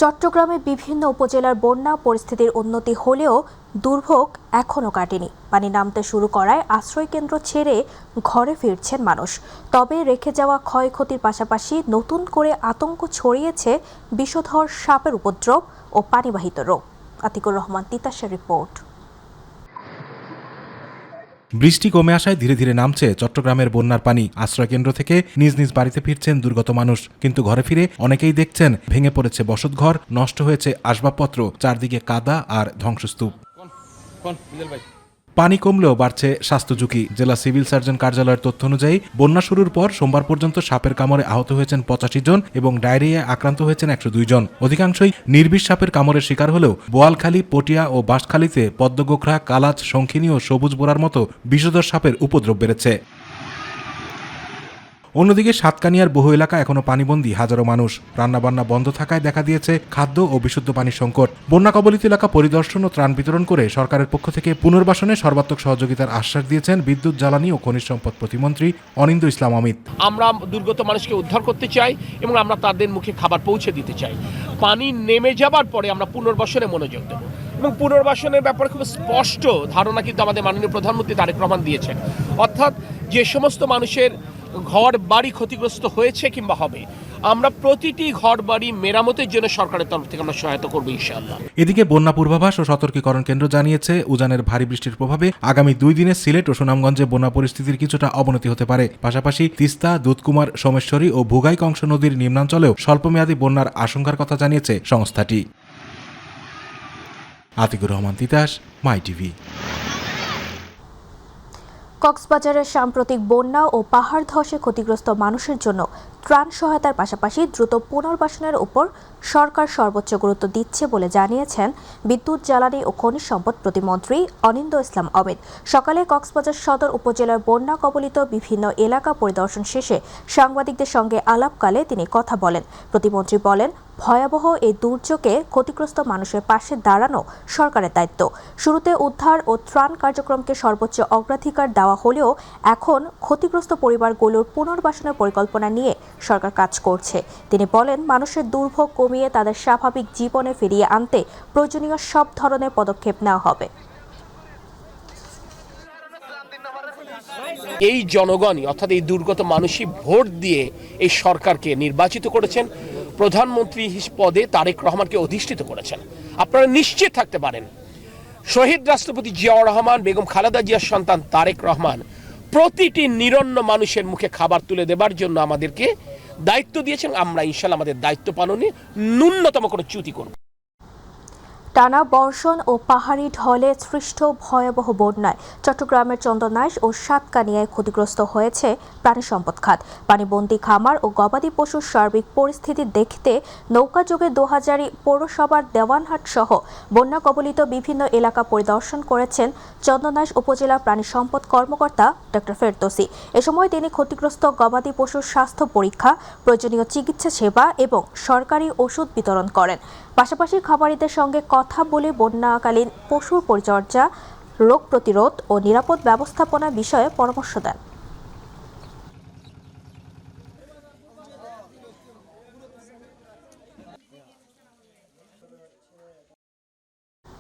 চট্টগ্রামে বিভিন্ন উপজেলার বন্যা পরিস্থিতির উন্নতি হলেও দুর্ভোগ এখনও কাটেনি। পানি নামতে শুরু করায় আশ্রয়কেন্দ্র ছেড়ে ঘরে ফিরছেন মানুষ। তবে রেখে যাওয়া ক্ষয়ক্ষতির পাশাপাশি নতুন করে আতঙ্ক ছড়িয়েছে বিষধর সাপের উপদ্রব ও পানিবাহিত রোগ। আতিকুর রহমান তিতাসের রিপোর্ট। বৃষ্টি কমে আসায় ধীরে ধীরে নামছে চট্টগ্রামের বন্যার পানি। আশ্রয়কেন্দ্র থেকে নিজ নিজ বাড়িতে ফিরছেন দুর্গত মানুষ, কিন্তু ঘরে ফিরে অনেকেই দেখছেন ভেঙে পড়েছে বসতঘর, নষ্ট হয়েছে আসবাবপত্র, চারদিকে কাদা আর ধ্বংসস্তূপ। পানি কমলেও বাড়ছে স্বাস্থ্য ঝুঁকি। জেলা সিভিল সার্জন কার্যালয়ের তথ্য অনুযায়ী বন্যা শুরুর পর সোমবার পর্যন্ত সাপের কামড়ে আহত হয়েছেন 85 জন এবং ডায়রিয়ায় আক্রান্ত হয়েছেন 102 জন। অধিকাংশই নির্বিষ সাপের কামড়ের শিকার হলেও বোয়ালখালী, পটিয়া ও বাঁশখালীতে পদ্মগোখরা, কালাচ, শঙ্খিনী ও সবুজ বোরার মতো বিষধর সাপের উপদ্রব বেড়েছে। অন্যদিকে সাতকানিয়ার বহু এলাকা এখনো পানিবন্দী হাজারো মানুষ। রান্নাবান্না বন্ধ থাকায় দেখা দিয়েছে খাদ্য ও বিশুদ্ধ পানির সংকট। বন্যা কবলিত এলাকা পরিদর্শন ও ত্রাণ বিতরণ করে সরকারের পক্ষ থেকে পুনর্বাসনে সর্বাত্মক সহযোগিতার আশ্বাস দিয়েছেন বিদ্যুৎ, জ্বালানি ও খনিজ সম্পদ প্রতিমন্ত্রী অনিন্দ ইসলাম অমিত। আমরা দুর্গত মানুষকে উদ্ধার করতে চাই এবং আমরা তাদের মুখে খাবার পৌঁছে দিতে চাই। পানি নেমে যাবার পরে আমরা পুনর্বাসনে মনোযোগ দেব এবং পুনর্বাসনের ব্যাপারে খুব স্পষ্ট ধারণা কিন্তু আমাদের মাননীয় প্রধানমন্ত্রী তারেক রহমান দিয়েছেন। অর্থাৎ যে সমস্ত মানুষের ঘর বাড়ি ক্ষতিগ্রস্ত হয়েছে কিংবা হবে, আমরা প্রতিটি ঘর বাড়ি মেরামতের জন্য সরকারের তরফ থেকে আমরা সহায়তা করবো ইনশাআল্লাহ। এদিকে বন্যা পূর্বাভাস ও সতর্কীকরণ কেন্দ্র জানিয়েছে উজানের ভারী বৃষ্টির প্রভাবে আগামী 2 দিনে সিলেট ও সুনামগঞ্জে বন্যা পরিস্থিতির কিছুটা অবনতি হতে পারে। পাশাপাশি তিস্তা, দুধকুমার, সোমেশ্বরী ও ভুগাই কংস নদীর নিম্নাঞ্চলেও স্বল্পমেয়াদী বন্যার আশঙ্কার কথা জানিয়েছে সংস্থাটি। আতিকুর রহমান তিতাস, মাই টিভি। কক্সবাজারের সাম্প্রতিক বন্যা ও পাহাড় ধসে ক্ষতিগ্রস্ত মানুষের জন্য ত্রাণ সহায়তার পাশাপাশি দ্রুত পুনর্বাসনের উপর সরকার সর্বোচ্চ গুরুত্ব দিচ্ছে বলে জানিয়েছেন বিদ্যুৎ, জ্বালানি ও খনিজ সম্পদ প্রতিমন্ত্রী অনিন্দ ইসলাম অমিত। সকালে কক্সবাজার সদর উপজেলার বন্যা কবলিত বিভিন্ন এলাকা পরিদর্শন শেষে সাংবাদিকদের সঙ্গে আলাপকালে তিনি কথা বলেন। প্রতিমন্ত্রী বলেন, ভয়াবহ এই দুর্যোগে ক্ষতিগ্রস্ত মানুষের পাশে দাঁড়ানো সরকারের দায়িত্ব। শুরুতে উদ্ধার ও ত্রাণ কার্যক্রমকে সর্বোচ্চ অগ্রাধিকার দেওয়া হলেও এখন ক্ষতিগ্রস্ত পরিবারগুলোর পুনর্বাসনের পরিকল্পনা নিয়ে সরকার কাজ করছে। তিনি বলেন, মানুষের দুর্ভোগ কমিয়ে তাদের স্বাভাবিক জীবনে ফিরিয়ে আনতে প্রয়োজনীয় সব ধরনের পদক্ষেপ নেওয়া হবে। এই জনগণই অর্থাৎ এই দুর্গত মানুষই ভোট দিয়ে এই সরকারকে নির্বাচিত করেছেন, প্রধানমন্ত্রী পদে তারেক রহমানকে অধিষ্ঠিত করেছেন। আপনারা নিশ্চিত থাকতে পারেন, শহীদ রাষ্ট্রপতি জিয়াউর রহমান, বেগম খালেদা জিয়ার সন্তান তারেক রহমান প্রতিটি নিরন্ন মানুষের মুখে খাবার তুলে দেবার জন্য আমাদেরকে দায়িত্ব দিয়েছেন। আমরা ইনশাআল্লাহ আমাদের দায়িত্ব পালনে ন্যূনতম কোনো চ্যুতি করব। টানা বর্ষণ ও পাহাড়ি ঢলে সৃষ্ট ভয়াবহ বন্যায় চট্টগ্রামের চন্দনাইশ ও সাতকানিয়ায় ক্ষতিগ্রস্ত হয়েছে প্রাণী সম্পদ খাত। পানিবন্দী খামার ও গবাদি পশুর সার্বিক পরিস্থিতি দেখতে নৌকাযোগে দোহাজারী পৌরসভার দেওয়ানহাট সহ বন্যা কবলিত বিভিন্ন এলাকা পরিদর্শন করেছেন চন্দনাইশ উপজেলা প্রাণী সম্পদ কর্মকর্তা ডক্টর ফেরদৌসী। এ সময় তিনি ক্ষতিগ্রস্ত গবাদি পশুর স্বাস্থ্য পরীক্ষা, প্রয়োজনীয় চিকিৎসা সেবা এবং সরকারি ওষুধ বিতরণ করেন। পাশাপাশি খামারিদের সঙ্গে কথা বলে বন্যাকালীন পশুর পরিচর্যা, রোগ প্রতিরোধ ও নিরাপদ ব্যবস্থাপনা বিষয়ে পরামর্শ দেন।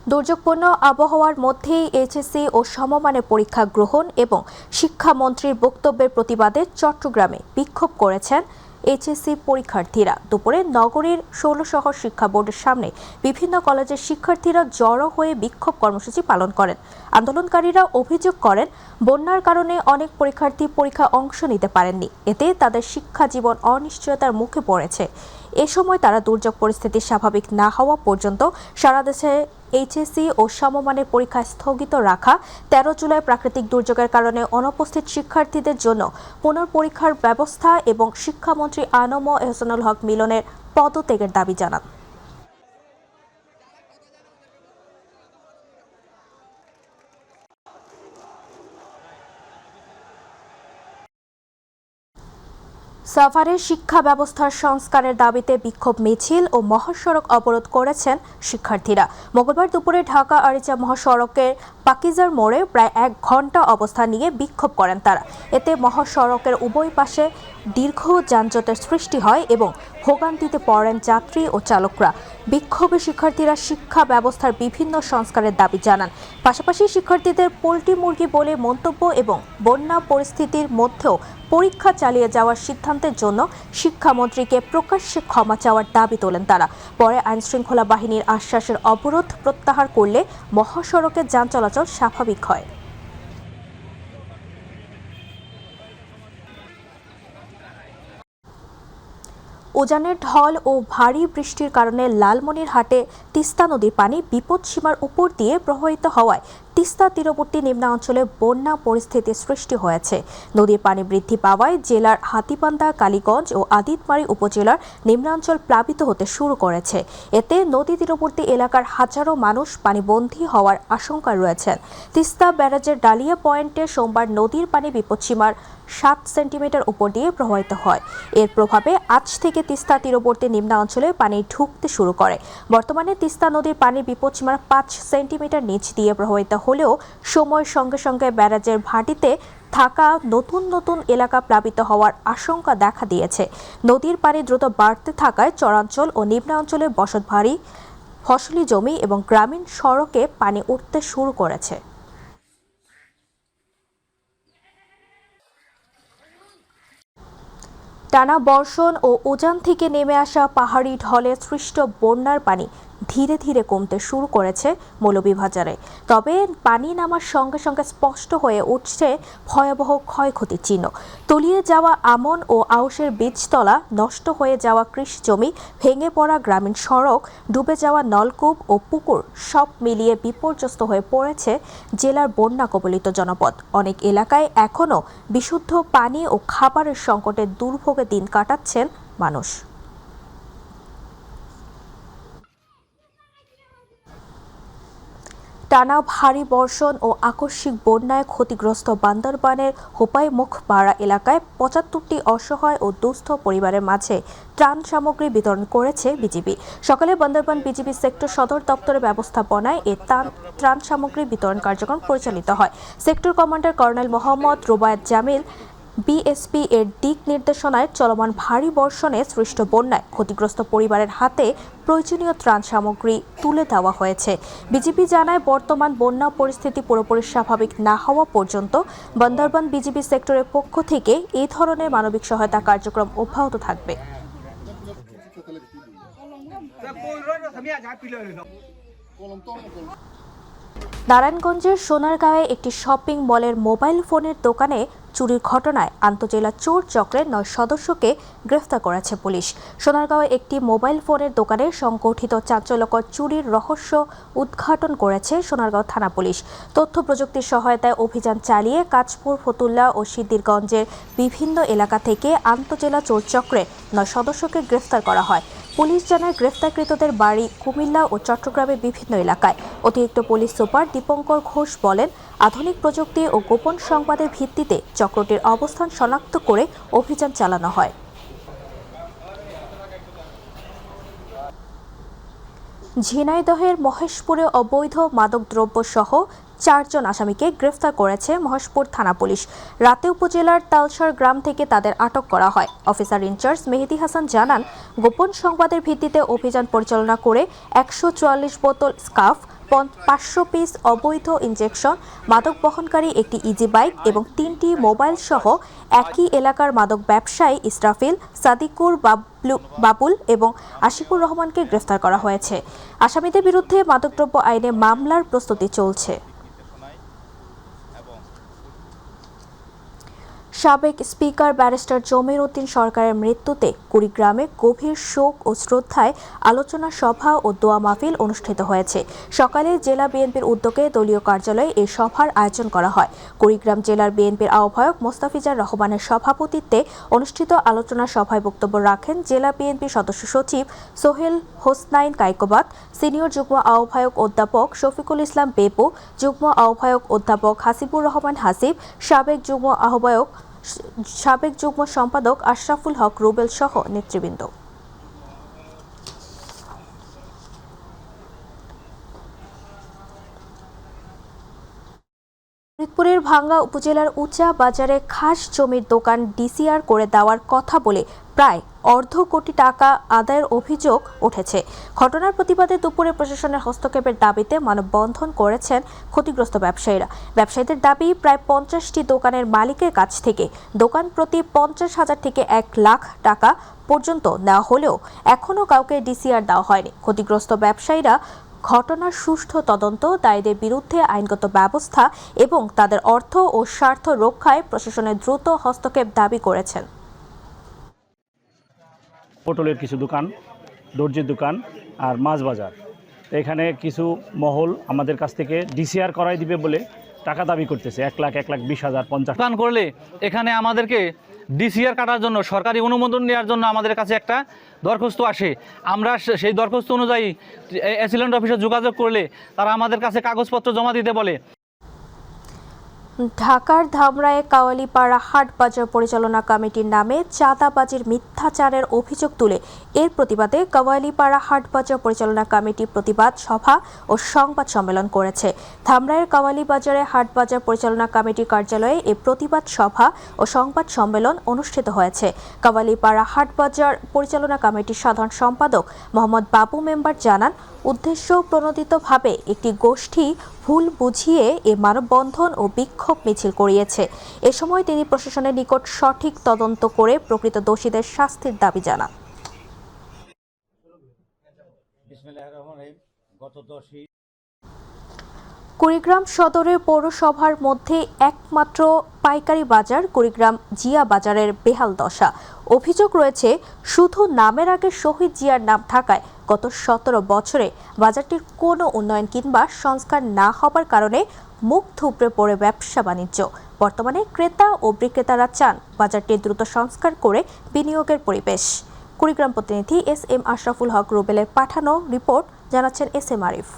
দুর্যোগপূর্ণ আবহাওয়ার মধ্যেই এইচএসসি ও সমমানের পরীক্ষা গ্রহণ এবং শিক্ষামন্ত্রীর বক্তব্যের প্রতিবাদে চট্টগ্রামে বিক্ষোভ করেছেন এইচএসসি পরীক্ষার্থীরা। দুপুরে নগরীর 16 শহর শিক্ষা বোর্ডের সামনে বিভিন্ন কলেজের শিক্ষার্থীরা জড়ো হয়ে বিক্ষোভ কর্মসূচি পালন করেন। আন্দোলনকারীরা অভিযোগ করেন, বন্যার কারণে অনেক পরীক্ষার্থী পরীক্ষায় অংশ নিতে পারেননি। এতে তাদের শিক্ষা জীবন অনিশ্চয়তার মুখে পড়েছে। এ সময় তারা দুর্যোগ পরিস্থিতি স্বাভাবিক না হওয়া পর্যন্ত সারা দেশে এইচএসসি ও সমমানের পরীক্ষা স্থগিত রাখা, 13 জুলাই প্রাকৃতিক দুর্যোগের কারণে অনুপস্থিত শিক্ষার্থীদের জন্য পুনর্পরীক্ষার ব্যবস্থা এবং শিক্ষামন্ত্রী আনম এহসানুল হক মিলনের পদত্যাগের দাবি জানান। সাভারের শিক্ষা ব্যবস্থার সংস্কারের দাবিতে বিক্ষোভ মিছিল ও মহাসড়ক অবরোধ করেছেন শিক্ষার্থীরা। মঙ্গলবার দুপুরে ঢাকা আরিচা মহাসড়কের পাকিজার মোড়ে প্রায় 1 ঘণ্টা অবস্থান নিয়ে বিক্ষোভ করেন তারা। এতে মহাসড়কের উভয় পাশে দীর্ঘ যানজটের সৃষ্টি হয় এবং ভোগান্তিতে পড়েন যাত্রী ও চালকরা। বিক্ষোভে শিক্ষার্থীরা শিক্ষা ব্যবস্থার বিভিন্ন সংস্কারের দাবি জানান। পাশাপাশি শিক্ষার্থীদের পোল্ট্রি মুরগি বলে মন্তব্য এবং বন্যা পরিস্থিতির মধ্যেও পরীক্ষা চালিয়ে যাওয়ার সিদ্ধান্তের জন্য শিক্ষামন্ত্রীকে প্রকাশ্যে ক্ষমা চাওয়ার দাবি তোলেন তারা। পরে আইনশৃঙ্খলা বাহিনীর আশ্বাসের অবরোধ প্রত্যাহার করলে মহাসড়কে যান চলাচল স্বাভাবিক হয়। উজানের ঢল ও ভারী বৃষ্টির কারণে লালমনিরহাটে তিস্তা নদীর পানি বিপদসীমার উপর দিয়ে প্রবাহিত হওয়ায় তিস্তা তীরবর্তী নিম্নাঞ্চলে বন্যা পরিস্থিতি সৃষ্টি হয়েছে। নদীর পানি বৃদ্ধি পাওয়ায় জেলার হাতীবান্ধা, কালীগঞ্জ ও আদিতমারী উপজেলার নিম্নাঞ্চল প্লাবিত হতে শুরু করেছে। এতে নদী তীরবর্তী এলাকার হাজারো মানুষ পানিবন্দী হওয়ার আশঙ্কায় রয়েছেন। তিস্তা ব্যারাজের ডালিয়া পয়েন্টে সোমবার নদীর পানি বিপদসীমার 7 সেন্টিমিটার উপর দিয়ে প্রবাহিত হয়। এর প্রভাবে আজ থেকে তিস্তা তীরবর্তী নিম্নাঞ্চলে পানি ঢুকতে শুরু করে। বর্তমানে তিস্তা নদীর পানি বিপদসীমার 5 সেন্টিমিটার নিচ দিয়ে প্রবাহিত হলেও সময়ের সঙ্গে সঙ্গে ব্যারাজের ভাটিতে থাকা নতুন নতুন এলাকা প্লাবিত হওয়ার আশঙ্কা দেখা দিয়েছে। নদীর পানি দ্রুত বাড়তে থাকায় চরাঞ্চল ও নিম্নাঞ্চলে বসতবাড়ি, ফসলি জমি এবং গ্রামীণ সড়কে পানি উঠতে শুরু করেছে। টানা বর্ষণ ও উজান থেকে নেমে আসা পাহাড়ি ঢলে সৃষ্ট বন্যার পানি ধীরে ধীরে কমতে শুরু করেছে মৌলভীবাজারে। তবে পানি নামার সঙ্গে সঙ্গে স্পষ্ট হয়ে উঠছে ভয়াবহ ক্ষয়ক্ষতির চিহ্ন। তলিয়ে যাওয়া আমন ও আউশের বীজতলা, নষ্ট হয়ে যাওয়া কৃষি জমি, ভেঙে পড়া গ্রামীণ সড়ক, ডুবে যাওয়া নলকূপ ও পুকুর সব মিলিয়ে বিপর্যস্ত হয়ে পড়েছে জেলার বন্যা কবলিত জনপদ। অনেক এলাকায় এখনও বিশুদ্ধ পানি ও খাবারের সংকটে দুর্ভোগে দিন কাটাচ্ছেন মানুষ। টানা ভারী বর্ষণ ও আকস্মিক বন্যায় ক্ষতিগ্রস্ত বান্দরবানের হোপাইমুখপাড়া এলাকায় 75টি অসহায় ও দুস্থ পরিবারের মাঝে ত্রাণ সামগ্রী বিতরণ করেছে বিজিবি। সকালে বান্দরবান বিজিবি সেক্টর সদর দপ্তরের ব্যবস্থাপনায় এ ত্রাণ সামগ্রী বিতরণ কার্যক্রম পরিচালিত হয়। Sector commander colonel Mohammad Rubayet Jamil BSP এর দিক নির্দেশনায় চলমান ভারী বর্ষণে সৃষ্ট বন্যায় ক্ষতিগ্রস্ত পরিবারের হাতে প্রয়োজনীয় ত্রাণ সামগ্রী তুলে দেওয়া হয়েছে। বিজিবি জানায়, বর্তমান বন্যা পরিস্থিতি পুরোপুরি স্বাভাবিক না হওয়া পর্যন্ত বান্দরবান বিজিবি সেক্টরের পক্ষ থেকে এই ধরনের মানবিক সহায়তা কার্যক্রম অব্যাহত থাকবে। নারায়ণগঞ্জের সোনারগাঁয়ে একটি শপিং মলের মোবাইল ফোনের দোকানে চুরির ঘটনায় আন্তজেলা চোর চক্রের 9 সদস্যকে গ্রেফতার করেছে পুলিশ। সোনারগাঁওয়ে একটি মোবাইল ফোনের দোকানে সংগঠিত চাঞ্চল্যকর চুরির রহস্য উদ্ঘাটন করেছে সোনারগাঁও থানা পুলিশ। তথ্য প্রযুক্তির সহায়তায় অভিযান চালিয়ে কাঁচপুর, ফতুল্লা ও সিদ্দিরগঞ্জের বিভিন্ন এলাকা থেকে আন্তজেলা চোর চক্রের 9 সদস্যকে গ্রেফতার করা হয়। পুলিশ জানায়, গ্রেফতারকৃতদের বাড়ি কুমিল্লা ও চট্টগ্রামের বিভিন্ন এলাকায়। অতিরিক্ত পুলিশ সুপার দীপঙ্কর ঘোষ বলেন, আধুনিক প্রযুক্তি ও গোপন সংবাদের ভিত্তিতে চক্রটির অবস্থান শনাক্ত করে অভিযান চালানো হয়। ঝিনাইদহের মহেশপুরে অবৈধ মাদকদ্রব্য সহ 4 জন আসামিকে গ্রেফতার করেছে মহেশপুর থানা পুলিশ। রাতে উপজেলার তালসার গ্রাম থেকে তাদের আটক করা হয়। অফিসার ইনচার্জ মেহেদি হাসান জানান, গোপন সংবাদের ভিত্তিতে অভিযান পরিচালনা করে 144 বোতল স্কাফ, 500 পিস অবৈধ ইনজেকশন, মাদক বহনকারী একটি ইজি বাইক এবং 3টি মোবাইল সহ একই এলাকার মাদক ব্যবসায়ী ইসরাফিল, সাদিকুর, বাবুল এবং আশিকুর রহমানকে গ্রেফতার করা হয়েছে। আসামিদের বিরুদ্ধে মাদকদ্রব্য আইনে মামলার প্রস্তুতি চলছে। সাবেক স্পিকার ব্যারিস্টার জমির উদ্দিন সরকারের মৃত্যুতে কুড়িগ্রামে গভীর শোক ও শ্রদ্ধায় আলোচনা সভা ও দোয়া মাহফিল অনুষ্ঠিত হয়েছে। সকালে জেলা বিএনপির উদ্যোগে দলীয় কার্যালয়ে এই সভার আয়োজন করা হয়। কুড়িগ্রাম জেলার বিএনপির আহ্বায়ক মোস্তাফিজার রহমানের সভাপতিত্বে অনুষ্ঠিত আলোচনা সভায় বক্তব্য রাখেন জেলা বিএনপি সদস্য সচিব সোহেল হোসনাইন কাইকোবাদ, সিনিয়র যুগ্ম আহ্বায়ক অধ্যাপক শফিকুল ইসলাম বেপু, যুগ্ম আহ্বায়ক অধ্যাপক হাসিবুর রহমান হাসিব, সাবেক যুগ্ম সম্পাদক আশরাফুল হক রুবেল সহ নেতৃবৃন্দ। ফরিদপুরের ভাঙ্গা উপজেলার উঁচা বাজারে খাস জমির দোকান ডিসিআর করে দেওয়ার কথা বলে প্রায় অর্ধ কোটি টাকা আদায়ের অভিযোগ উঠেছে। ঘটনার প্রতিবাদে দুপুরে প্রশাসনের হস্তক্ষেপের দাবিতে মানববন্ধন করেছেন ক্ষতিগ্রস্ত ব্যবসায়ীরা। ব্যবসায়ীদের দাবি, প্রায় 50টি দোকানের মালিকের কাছ থেকে দোকান প্রতি 50,000 থেকে 1 লাখ টাকা পর্যন্ত নেওয়া হলেও এখনও কাউকে ডিসিআর দেওয়া হয়নি। ক্ষতিগ্রস্ত ব্যবসায়ীরা ঘটনার সুষ্ঠু তদন্ত, দায়ীদের বিরুদ্ধে আইনগত ব্যবস্থা এবং তাদের অর্থ ও স্বার্থ রক্ষায় প্রশাসনের দ্রুত হস্তক্ষেপ দাবি করেছেন। পটলের কিছু দোকান, দর্জির দোকান আর মাছ বাজার, এখানে কিছু মহল আমাদের কাছ থেকে ডিসিআর করাই দিবে বলে টাকা দাবি করতেছে। 1,20,000, 50 দোকান করলে এখানে আমাদেরকে ডিসিআর কাটার জন্য, সরকারি অনুমোদন নেওয়ার জন্য আমাদের কাছে একটা দরখাস্ত আসে। আমরা সেই দরখাস্ত অনুযায়ী অ্যাসিলেন্ট অফিসে যোগাযোগ করলে তারা আমাদের কাছে কাগজপত্র জমা দিতে বলে। ঢাকার ধামরায়ে কাওয়ালীপাড়া হাট বাজার পরিচালনা কমিটির নামে চাঁদাবাজির মিথ্যাচারের অভিযোগ তুলে এর প্রতিবাদে কাওয়ালীপাড়া হাট বাজার পরিচালনা কমিটি প্রতিবাদ সভা ও সংবাদ সম্মেলন করেছে। ধামরায়ের কাওয়ালীবাজারে হাট বাজার পরিচালনা কমিটির কার্যালয়ে এই প্রতিবাদ সভা ও সংবাদ সম্মেলন অনুষ্ঠিত হয়েছে। কাওয়ালীপাড়া হাট বাজার পরিচালনা কমিটির সাধারণ সম্পাদক মোহাম্মদ বাবু মেম্বার জানান, উদ্দেশ্য প্রণোদিতভাবে একটি গোষ্ঠী ভুল বুঝিয়ে এ মানববন্ধন ও বিক্ষোভ মিছিল করিয়েছে। এ সময় তিনি প্রশাসনের নিকট সঠিক তদন্ত করে প্রকৃত দোষীদের শাস্তির দাবি জানান। কুড়িগ্রাম সদরের পৌরসভার মধ্যে একমাত্র পাইকারি বাজার কুড়িগ্রাম জিয়া বাজারের বেহাল দশা। অভিযোগ রয়েছে, শুধু নামের আগে শহীদ জিয়ার নাম থাকায় গত 17 বছরে বাজারটির কোনো উন্নয়ন কিংবা সংস্কার না হবার কারণে মুখ থুবড়ে পড়ে ব্যবসা বাণিজ্য। বর্তমানে ক্রেতা ও বিক্রেতারা চান বাজারটি দ্রুত সংস্কার করে বিনিয়োগের পরিবেশ। কুড়িগ্রাম প্রতিনিধি SM আশরাফুল হক রুবেলের পাঠানো রিপোর্ট জানাচ্ছেন SM আরিফ।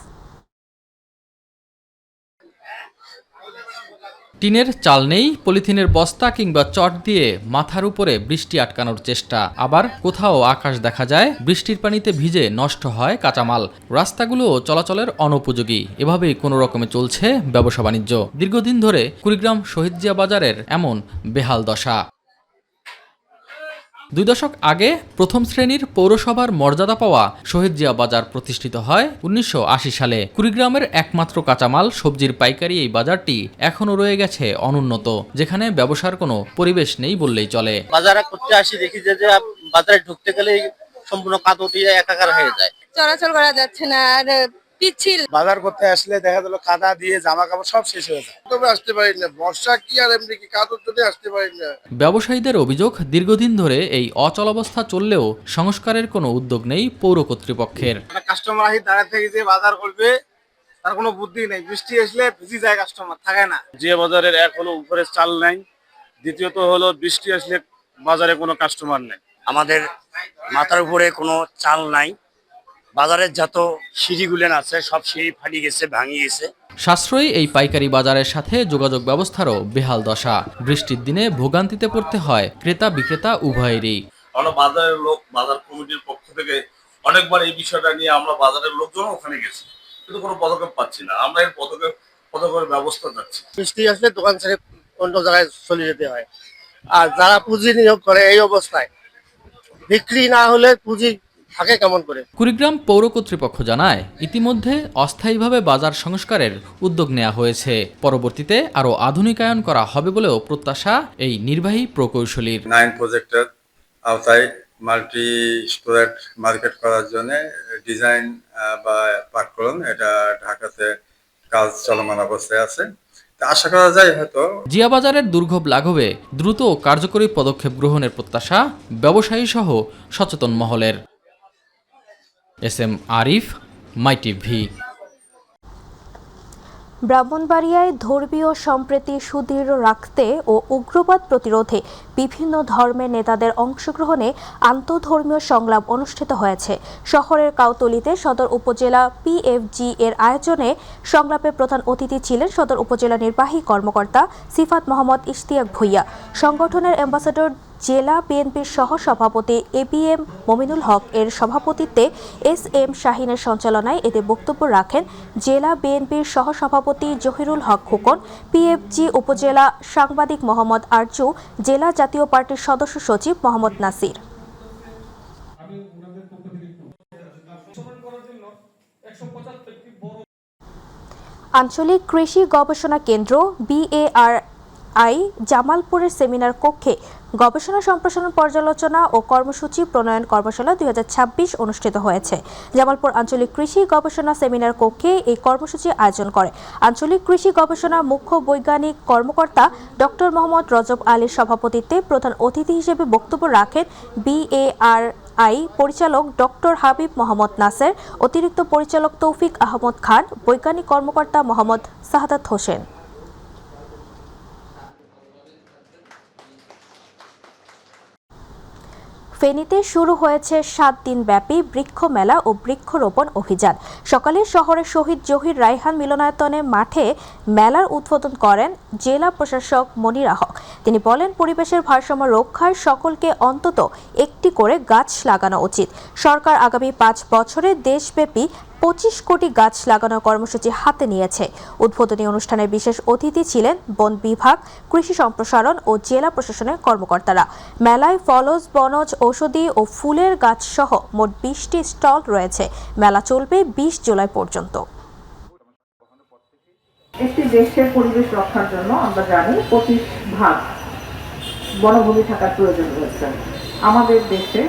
টিনের চাল নেই, পলিথিনের বস্তা কিংবা চট দিয়ে মাথার উপরে বৃষ্টি আটকানোর চেষ্টা। আবার কোথাও আকাশ দেখা যায়, বৃষ্টির পানিতে ভিজে নষ্ট হয় কাঁচামাল। রাস্তাগুলো চলাচলের অনুপযোগী। এভাবেই কোনো রকমে চলছে ব্যবসা বাণিজ্য। দীর্ঘদিন ধরে কুড়িগ্রাম শহীদ জিয়া বাজারের এমন বেহাল দশা। 2 দশক আগে প্রথম শ্রেণীর পৌরসভার মর্যাদা পাওয়া শহীদ জিয়া বাজার প্রতিষ্ঠিত হয় 1980 সালে। কুড়িগ্রামের একমাত্র কাঁচামাল সবজির পাইকারি এই বাজারটি এখনো রয়ে গেছে অনুন্নত, যেখানে ব্যবসার কোনো পরিবেশ নেই বললেই চলে। বাজারে করতে আসি, দেখি যে বাজারে ঢুকতে গেলে সম্পূর্ণ কাদা উঠে একাকার হয়ে যায়, চলাচল করা যাচ্ছে না। আর পিচ্ছিল বাজার করতে আসলে দেখা গেল কাদা দিয়ে জামা কাপড় সব শেষ হয়ে যায়। তবে আসতে পারি না, বর্ষা কি আর এমনি কি কাদুর জন্য আসতে পারি না। ব্যবসায়ীদের অভিযোগ, দীর্ঘদিন ধরে এই অচলাবস্থা চললেও সংস্কারের কোনো উদ্যোগ নেই পৌর কর্তৃপক্ষের। কাস্টমার আসি দাঁড়িয়ে থেকে যে বাজার করবে তার কোনো বুদ্ধি নেই। বৃষ্টি আসলে ভিজি যায়, কাস্টমার থাকে না। যে বাজারের এক হলো উপরে চাল নাই, দ্বিতীয়ত হলো বৃষ্টি আসলে বাজারে কোনো কাস্টমার নেই। আমাদের মাথার উপরে কোনো চাল নাই, বাজারের যত সিঁড়িগুলেন আছে সব সিঁড়ি ফাটি গেছে, ভাঙি গেছে। সাশ্রয়ী এই পাইকারি বাজারের সাথে যোগাযোগ ব্যবস্থারও বেহাল দশা। বৃষ্টির দিনে ভোগান্তিতে পড়তে হয় ক্রেতা বিক্রেতা উভয়েরই। আমরা বাজারের লোক, বাজার কমিটির পক্ষ থেকে অনেকবার এই বিষয়টা নিয়ে আমরা বাজারের লোকজন ওখানে গেছি, কিন্তু কোনো পদক্ষেপ পাচ্ছি না। আমরা এর পদক্ষেপের ব্যবস্থা চাচ্ছি। বৃষ্টি আসলে দোকান ছেড়ে অন্য জায়গায় চলে যেতে হয়। আর যারা পুঁজি নিয়োগ করে এই অবস্থায় বিক্রি না হলে পুঁজি থাকে কেমন করে? কুড়িগ্রাম পৌর কর্তৃপক্ষ জানায়, ইতিমধ্যে অস্থায়ীভাবে বাজার সংস্কারের উদ্যোগ নেওয়া হয়েছে। পরবর্তীতে আরও আধুনিকায়ন করা হবে বলেও প্রত্যাশা এই নির্বাহী প্রকৌশলীর। 9 প্রজেক্টের আওতায় মাল্টি স্টোরেট মার্কেট করার জন্য ডিজাইন বা পাঠক্রম এটা ঢাকাতে কাজ চলমান অবস্থায় আছে। আশা করা যায় হয়তো জিয়া বাজারের দুর্ভোগ লাঘবে দ্রুত ও কার্যকরী পদক্ষেপ গ্রহণের প্রত্যাশা ব্যবসায়ী সহ সচেতন মহলের। SM আরিফ, মাই টিভি। ব্রাহ্মণবাড়িয়ায় ধর্মীয় সম্প্রীতি সুদৃঢ় রাখতে ও উগ্রবাদ প্রতিরোধে বিভিন্ন ধর্মের নেতাদের অংশগ্রহণে আন্তঃধর্মীয় সংলাপ অনুষ্ঠিত হয়েছে। শহরের কাউতলীতে সদর উপজেলা PFG এর আয়োজনে সংলাপে প্রধান অতিথি ছিলেন সদর উপজেলা নির্বাহী কর্মকর্তা সিফাত মোহাম্মদ ইশতিয়াক ভুইয়া। সংগঠনের অ্যাম্বাসেডর জেলা বিএনপির সহ সভাপতি ABM মমিনুল হক এর সভাপতিত্বে SM শাহিনের সঞ্চালনায় এতে বক্তব্য রাখেন জেলা বিএনপির সহ সভাপতি জহিরুল হক খোকন, PFG উপজেলা সাংবাদিক মোহাম্মদ আরজু, জেলা জাতীয় পার্টির সদস্য সচিব মোহাম্মদ নাসির। আঞ্চলিক কৃষি গবেষণা কেন্দ্র BARI জামালপুরের সেমিনার কক্ষে গবেষণা সম্প্রসারণ পর্যালোচনা ও কর্মসূচি প্রণয়ন কর্মশালা 2026 অনুষ্ঠিত হয়েছে। জামালপুর আঞ্চলিক কৃষি গবেষণা সেমিনার কক্ষে এই কর্মসূচি আয়োজন করে আঞ্চলিক কৃষি গবেষণা মুখ্য বৈজ্ঞানিক কর্মকর্তা ডক্টর মোহাম্মদ রজব আলীর সভাপতিত্বে প্রধান অতিথি হিসেবে বক্তব্য রাখেন BARI পরিচালক ডক্টর হাবিব মোহাম্মদ নাসের, অতিরিক্ত পরিচালক তৌফিক আহমদ খান, বৈজ্ঞানিক কর্মকর্তা মোহাম্মদ সাহাদাত হোসেন। ফেনীতে শুরু হয়েছে 7 দিনব্যাপী বৃক্ষ মেলা ও বৃক্ষরোপণ অভিযান। সকালে শহরের শহীদ জহির রায়হান মিলনায়তনে মাঠে মেলার উদ্বোধন করেন জেলা প্রশাসক মনির হক। তিনি বলেন, পরিবেশের ভারসাম্য রক্ষায় সকলকে অন্তত একটি করে গাছ লাগানো উচিত। সরকার আগামী 5 বছরে দেশব্যাপী 25 কোটি গাছ লাগানোর কর্মসূচি হাতে নিয়েছে। উদ্বোধনী অনুষ্ঠানে বিশেষ অতিথি ছিলেন বন বিভাগ, কৃষি সম্প্রসারণ ও জেলা প্রশাসনের কর্মকর্তারা। মেলায় ফলজ, বনজ, ঔষধি ও ফুলের গাছ সহ মোট 20টি স্টল রয়েছে। মেলা চলবে 20 জুলাই পর্যন্ত। একটি দেশের পরিবেশ রক্ষার জন্য আমরা জানি 25% বনভূমি থাকার প্রয়োজন রয়েছে। আমাদের দেশে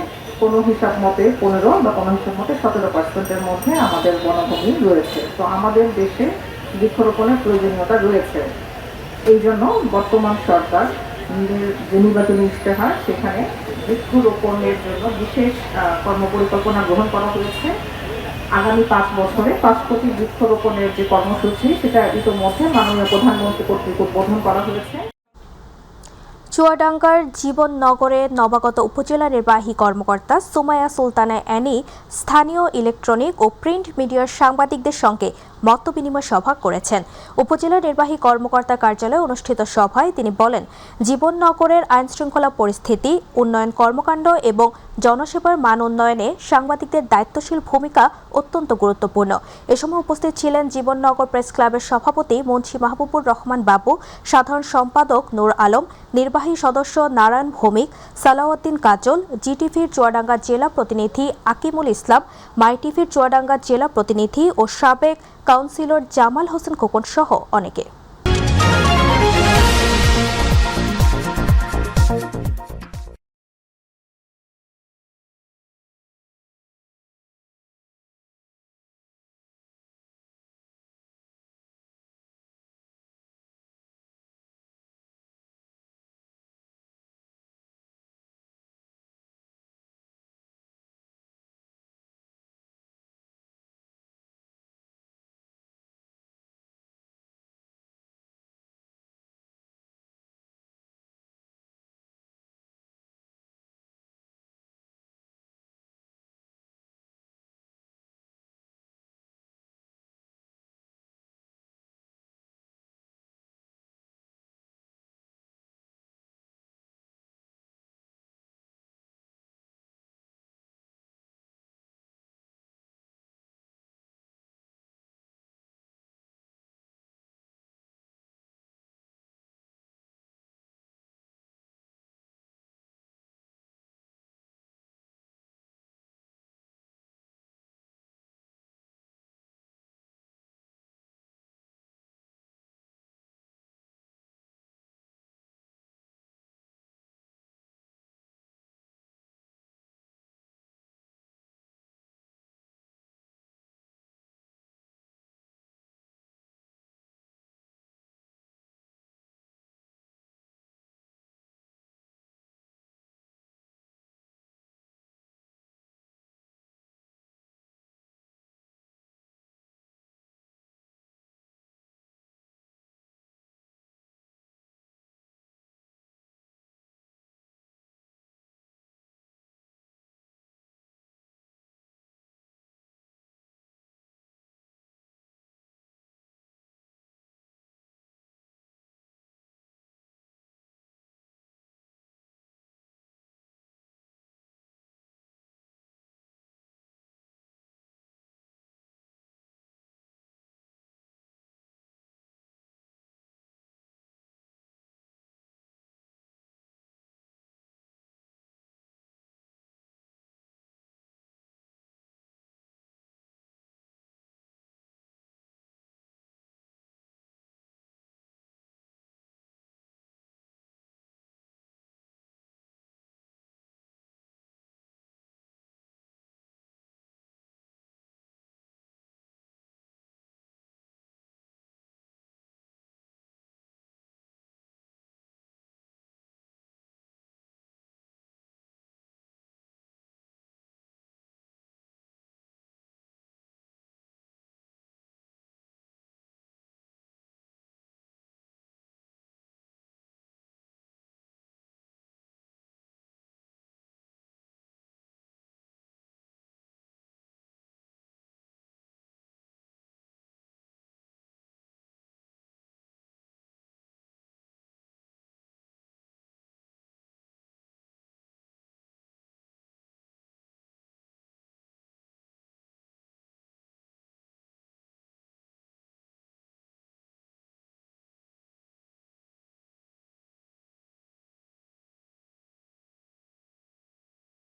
কোনো হিসাব মতে 15 বা কোনো হিসাব মতে 17% মধ্যে আমাদের বনভূমি রয়েছে। তো আমাদের দেশে বৃক্ষরোপণের প্রয়োজনীয়তা রয়েছে। এই জন্য বর্তমান সরকার যে নির্বাচনী ইশতেহার সেখানে বৃক্ষরোপণের জন্য বিশেষ কর্মপরিকল্পনা গ্রহণ করা হয়েছে। আগামী 5 বছরে 5 কোটি বৃক্ষরোপণের যে কর্মসূচি সেটা ইতিমধ্যে মাননীয় প্রধানমন্ত্রী কর্তৃক উদ্বোধন করা হয়েছে। চুয়াডাঙ্গার জীবননগরে নবাগত উপজেলা নির্বাহী কর্মকর্তা সুমাইয়া সুলতানা অ্যানি স্থানীয় ইলেকট্রনিক ও প্রিন্ট মিডিয়ার সাংবাদিকদের সঙ্গে মতবিনিময় সভা করেছেন। উপজেলা নির্বাহী কর্মকর্তা কার্যালয়ে অনুষ্ঠিত সভায় তিনি বলেন, জীবননগরের আইনশৃঙ্খলা পরিস্থিতি, উন্নয়ন কর্মকাণ্ড এবং জনসেবার মান উন্নয়নে সাংবাদিকদের দায়িত্বশীল ভূমিকা অত্যন্ত গুরুত্বপূর্ণ। এ সময় উপস্থিত ছিলেন জীবননগর প্রেস ক্লাবের সভাপতি মুন্সি মাহবুবুর রহমান বাবু, সাধারণ সম্পাদক নূর আলম, নির্বাহী সদস্য নারায়ণ ভৌমিক, সালাউদ্দিন কাজল, জিটিভির চুয়াডাঙ্গা জেলা প্রতিনিধি আকিমুল ইসলাম, মাইটিভির চুয়াডাঙ্গা জেলা প্রতিনিধি ও সাবেক কাউন্সিলর জামাল হোসেন খোকন সহ অনেকে।